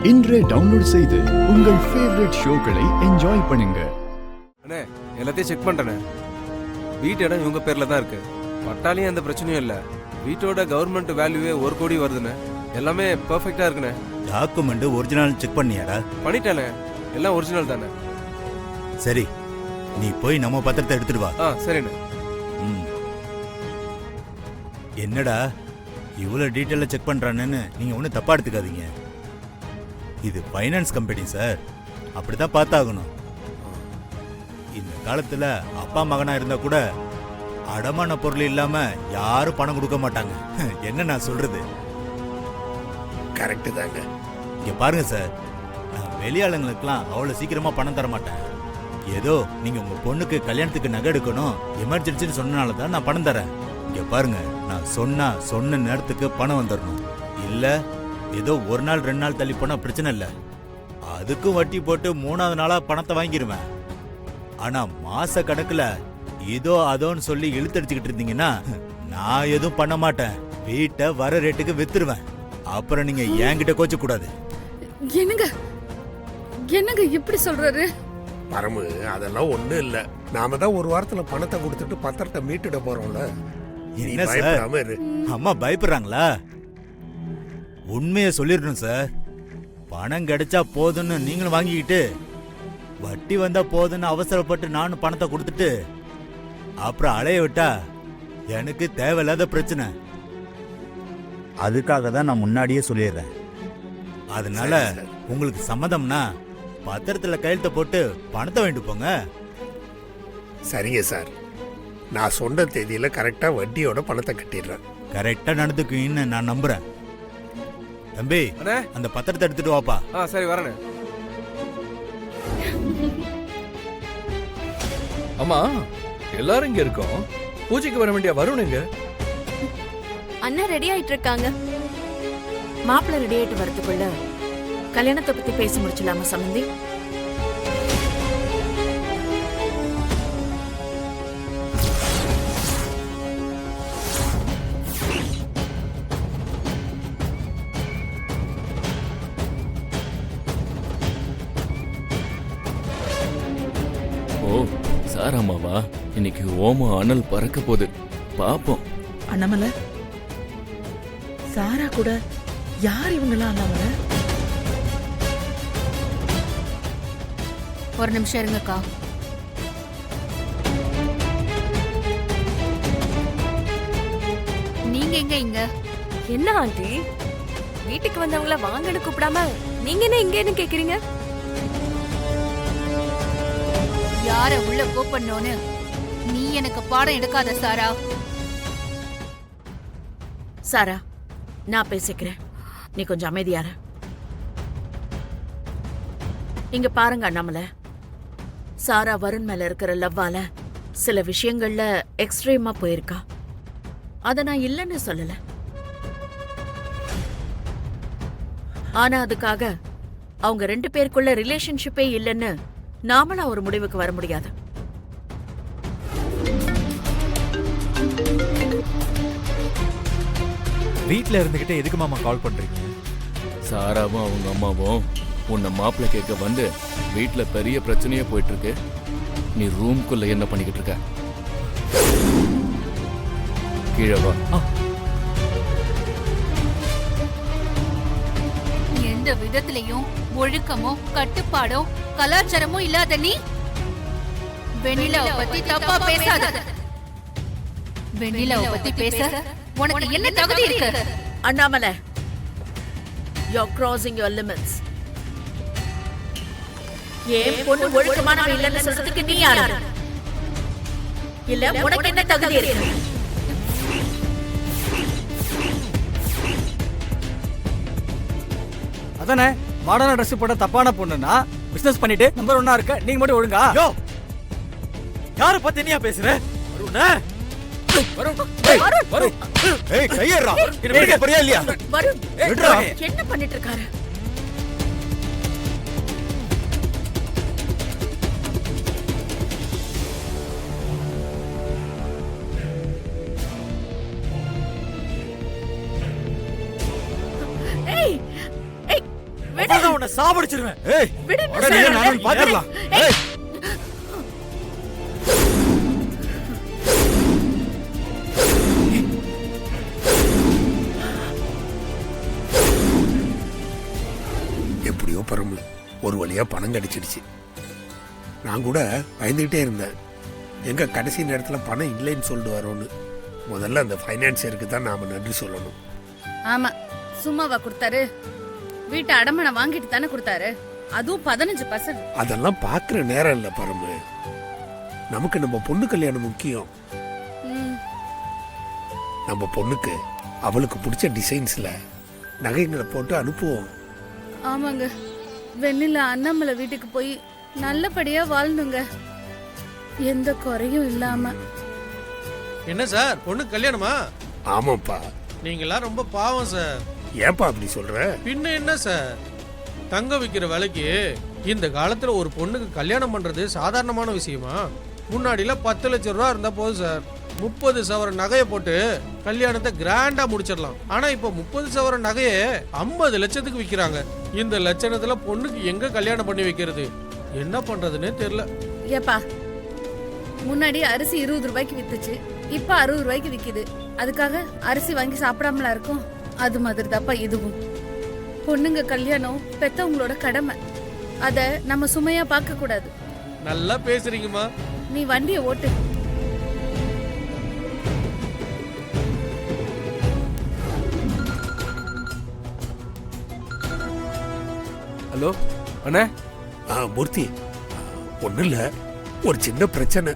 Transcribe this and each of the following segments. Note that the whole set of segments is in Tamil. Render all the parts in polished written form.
இன்றே டவுன்லோட் செய்து உங்கள் ஃபேவரட் ஷோக்களை என்ஜாய் பண்ணுங்க. அண்ணே எல்லாத்தையும் செக் பண்ணிட்டேண்ணே. வீட்டு இடம் இவங்க பேர்ல தான் இருக்கு. பட்டாலையும் எந்த பிரச்சனையும் இல்லை. வீட்டோட கவர்மெண்ட் வேல்யூவே 1 கோடி வருதுண்ணே. எல்லாமே பெர்ஃபெக்டா இருக்குண்ணே. டாக்குமெண்ட் ஒரிஜினல் செக் பண்ணியாடா? பண்ணிட்டேண்ணே, எல்லாம் ஒரிஜினல் தானே. சரி, நீ போய் நம்ம பத்திரத்தை எடுத்துட்டு வா. சரிண்ணே. என்னடா இவ்வளவு டீட்டெயிலா செக் பண்றானேன்னு நீங்க ஒன்றும் தப்பா எடுத்துக்காதீங்க. இது ஃபைனான்ஸ் கம்பெனி சார், அப்படித்தான் பார்த்தாகணும். இந்த காலத்துல அப்பா மகனா இருந்தா கூட அடமான பொருள் இல்லாம யாரும் பணம் கொடுக்க மாட்டாங்க. என்ன நான் சொல்றது கரெக்ட் தாங்க. இங்க பாருங்க சார், நான் வெளியாளுங்களுக்குலாம் அவ்வளவு சீக்கிரமா பணம் தர மாட்டேன். ஏதோ நீங்க உங்க பொண்ணுக்கு கல்யாணத்துக்கு நகை எடுக்கணும் எமர்ஜென்சின்னு சொன்னனால தான் நான் பணம் தரேன். இங்க பாருங்க, நான் சொன்ன நேரத்துக்கு பணம் வந்துடணும். இல்ல ஏதோ 1 நாள் 2 நாள் தள்ளி போனா பிரச்சனை இல்ல, அதுக்கும் வட்டி போட்டு 3ஆவது நாளா பணத்தை வாங்கிருவேன். ஆனா மாச கணக்குல இதோ அதோன்னு சொல்லி இழுத்தடிச்சுக்கிட்டு இருந்தீங்கன்னா நான் எதுவும் பண்ண மாட்டேன். வீட்டை வர ரேட்டுக்கு வித்துருவேன். அப்புறம் நீங்க என்கிட்ட கோச்ச கூடாது. என்னங்க இப்படி சொல்றாரு? பரமு, அதெல்லாம் ஒண்ணும் இல்ல. நாம தான் ஒரு வாரத்துல பணத்தை கொடுத்துட்டு பத்திரத்தை மீட்டுட போறோம்ல. என்ன சார், அம்மா பயப்படுறாங்களா? உண்மையை சொல்லிடணும் சார். பணம் கிடைச்சா போதுன்னு நீங்களும் வாங்கிக்கிட்டு வட்டி வந்தா போதுன்னு அவசரப்பட்டு நானும் பணத்தை கொடுத்துட்டு அப்புறம் அலைய விட்டா எனக்கு தேவையில்லாத பிரச்சனை. அதுக்காக தான் நான் முன்னாடியே சொல்லிடுறேன். அதனால உங்களுக்கு சம்மதம்னா பத்திரத்துல கையெழுத்த போட்டு பணத்தை வாங்கிட்டு போங்க. சரிங்க சார், நான் சொன்ன தேதியில கரெக்டா வட்டியோட பணத்தை கட்டிடுறேன். கரெக்டா நடந்துக்குன்னு நான் நம்புறேன். தம்பி, அந்த பத்திரத்தை எடுத்துட்டு வாப்பா. சரி வரேன். அம்மா, எல்லாரும் இங்க இருக்கோம். பூஜைக்கு வர வேண்டிய வருணுங்க. அண்ணா ரெடி ஆயிட்டு இருக்காங்க. மாப்பிள்ளை ரெடி ஆயிட்டு வரதுக்குள்ள கல்யாணத்தை பத்தி பேசி முடிச்சலாமா சம்பந்தி? ஓ சாராமாவா? இன்னைக்கு ஓமம் அனல் பறக்க போகுது, பாப்போம். அண்ணாமலை, சாரா கூட யார் இவங்களாம்? அண்ணாமலை, ஒரு நிமிஷம் இருங்கக்கா. நீங்க எங்க இங்க? என்ன ஆண்டி, வீட்டுக்கு வந்தவங்கள வாங்கன்னு கூப்பிடாம நீங்க என்ன இங்கன்னு கேக்குறீங்க? யார உள்ள கூப்பிடணும்னு நீ எனக்கு பாடம் எடுக்காத சாரா. சாரா, நான் பேசிக்கிறேன், நீ கொஞ்சம் அமைதியார. இங்க பாருங்க அண்ணாமலை, சாரா வருண் மேல இருக்கிற லவ்வால சில விஷயங்கள்ல எக்ஸ்ட்ரீமா போயிருக்கா. அத நான் இல்லைன்னு சொல்லல. ஆனா அதுக்காக அவங்க 2 பேருக்குள்ள ரிலேஷன்ஷிப்பே இல்லைன்னு நாமளா ஒரு முடிவுக்கு வர முடியாது. வீட்ல இருந்துகிட்டு எதுக்கு மாமா கால் பண்றீங்க? சாராவும் அவங்க அம்மாவும் உன்னை மாப்பிள்ளை கேட்க வந்து வீட்டுல பெரிய பிரச்சனையே போயிட்டு இருக்கு. நீ ரூம்குள்ள என்ன பண்ணிக்கிட்டு இருக்க? கீழே வா. எந்த விதத்திலையும் ஒழுக்கமோ கட்டுப்பாடோ கலாச்சாரமோ இல்லாத நீ வெண்ணிலாவை பத்தி தப்பா பேசாத. வெண்ணிலாவை பத்தி பேச உனக்கு என்ன தகுதி இருக்கு? Annamalai, you're crossing your limits. ஏன் பொண்ணு ஒழுக்கமானவ இல்லைன்னு சொல்றதுக்கு நீ யாரு? இல்ல உனக்கு என்ன தகுதி இருக்கு? அதானே, மாடர்னா ட்ரெஸ் போட தப்பான பொண்ணுன்னா பிசினஸ் பண்ணிட்டு நம்பர் 1 இருக்க நீங்க மட்டும் ஒழுங்கா? யோ, யார பத்தி என்னையா பேசுற? வருணா, வருண், ஏய் கையறா, இது பெரிய இல்லையா? வருண் என்ன பண்ணிட்டு இருக்காரு? அப்பதான் உன்னை சாவடிச்சிருவேன். ஏய், விடுன்னு உடனே சொல்றேன். நானும் பாத்துடலாம். ஏய், எப்படியோ பரமு ஒரு வழியா பணம் கிடைச்சிடுச்சு. நான் கூட பயந்துகிட்டே இருந்தேன், எங்க கடைசி நேரத்துல பணம் இல்லைன்னு சொல்லிட்டு வரோன்னு. முதல்ல அந்த ஃபைனான்சியருக்கு தான் நாம நன்றி சொல்லணும். ஆமா, சும்மாவா கொடுத்தாரு? வீட்டை அடமானம் வாங்கிட்டு தானே கொடுத்தாரு, அதுவும் 15%. அதெல்லாம் பார்க்குற நேரம் இல்லை பரமு. நமக்கு நம்ம பொண்ணு கல்யாணம் முக்கியம். நம்ம பொண்ணுக்கு அவளுக்கு பிடிச்ச டிசைன்ஸ்ல நகைங்களை போட்டு அனுப்புவோம். ஆமாங்க, வெண்ணில அண்ணாமலை வீட்டுக்கு போய் நல்லபடியா வாழ்ந்துங்க, எந்த குறையும் இல்லாம. என்ன சார், பொண்ணு கல்யாணமா? ஆமாப்பா. நீங்களாம் ரொம்ப பாவம் சார். ஏன்பா அப்படி சொல்ற? பின்ன என்ன சார், தங்க விற்கிற விலைக்கு இந்த காலத்துல ஒரு பொண்ணுக்கு கல்யாணம் பண்றது சாதாரணமான விஷயமா? முன்னாடில 10 லட்சம் ரூபா இருந்தா போதும் சார், 30 சவரன் நகையை போட்டு கல்யாணத்தை கிராண்டா முடிச்சிடலாம். ஆனா இப்ப 30 சவரன் நகையை 50 லட்சத்துக்கு விற்கிறாங்க. இந்த லட்சணத்துல பொண்ணுக்கு எங்க கல்யாணம் பண்ணி வைக்கிறது? என்ன பண்றதுன்னே தெரியல. ஏப்பா, முன்னாடி அரிசி 20 ரூபாய்க்கு வித்துச்சு, இப்ப 60 ரூபாய்க்கு விக்குது. அதுக்காக அரிசி வாங்கி சாப்பிடாமலா இருக்கும்? அது மாதிரி தாப்பா இதுவும். பொண்ணுங்க கல்யாணம் பெத்தவங்களோட கடமை, அத நம்ம சுமையா பார்க்க கூடாது. நல்லா பேசுறீங்கம்மா. நீ வண்டியை ஓட்டு. ஹலோ அண்ணே. மூர்த்தி, ஒன்றும் இல்லை, ஒரு சின்ன பிரச்சனை.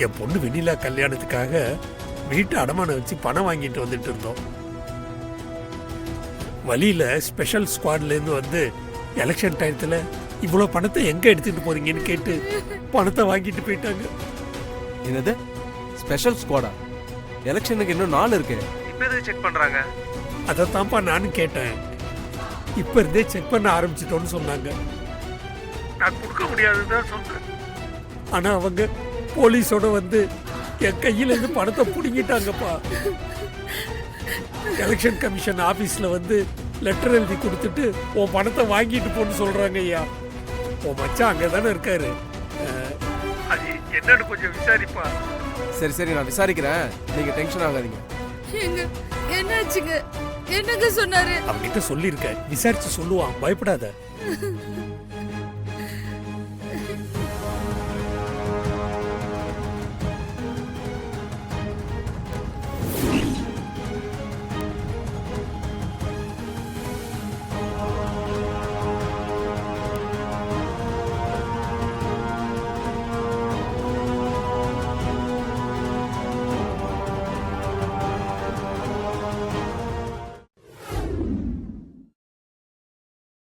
என் பொண்ணு வெண்ணிலா கல்யாணத்துக்காக வீட்டு அடமானம் வச்சு பணம் வாங்கிட்டு வந்துட்டு இருந்தோம். வழியில ஸ்பெஷல் ஸ்குவாட்லேருந்து வந்து எலெக்ஷன் டயத்தில் இவ்வளோ பணத்தை எங்கே எடுத்துட்டு போறீங்கன்னு கேட்டு பணத்தை வாங்கிட்டு போயிட்டாங்க. என்னது ஸ்பெஷல் ஸ்குவாடா? எலெக்ஷனுக்கு இன்னும் 4 இருக்கு. இப்போ எதுக்கு செக் பண்றாங்க? அதைத்தான்ப்பா நானும் கேட்டேன். இப்போ இருந்தே செக் பண்ண ஆரம்பிச்சிட்டோன்னு சொன்னாங்க. நான் கொடுக்க முடியாதுதான் சொன்னேன். ஆனால் அவங்க போலீஸோட வந்து என் கையில இருந்து பணத்தை பிடுங்கிட்டாங்கப்பா. எலெக்ஷன் கமிஷன் ஆபீஸ்ல வந்து லெட்டர் எழுதி கொடுத்துட்டு உன் பணத்தை வாங்கிட்டு போன்னு சொல்றாங்க. ஐயா, உன் மச்சான் அங்கதானே இருக்காரு, அது என்னன்னு கொஞ்சம் விசாரிப்பா. சரி சரி, நான் விசாரிக்கிறேன், நீங்க டென்ஷன் ஆகாதீங்க. என்னாச்சுங்க? என்னங்க சொன்னாரு? அவங்கிட்ட சொல்லியிருக்கேன், விசாரிச்சு சொல்லுவான், பயப்படாத.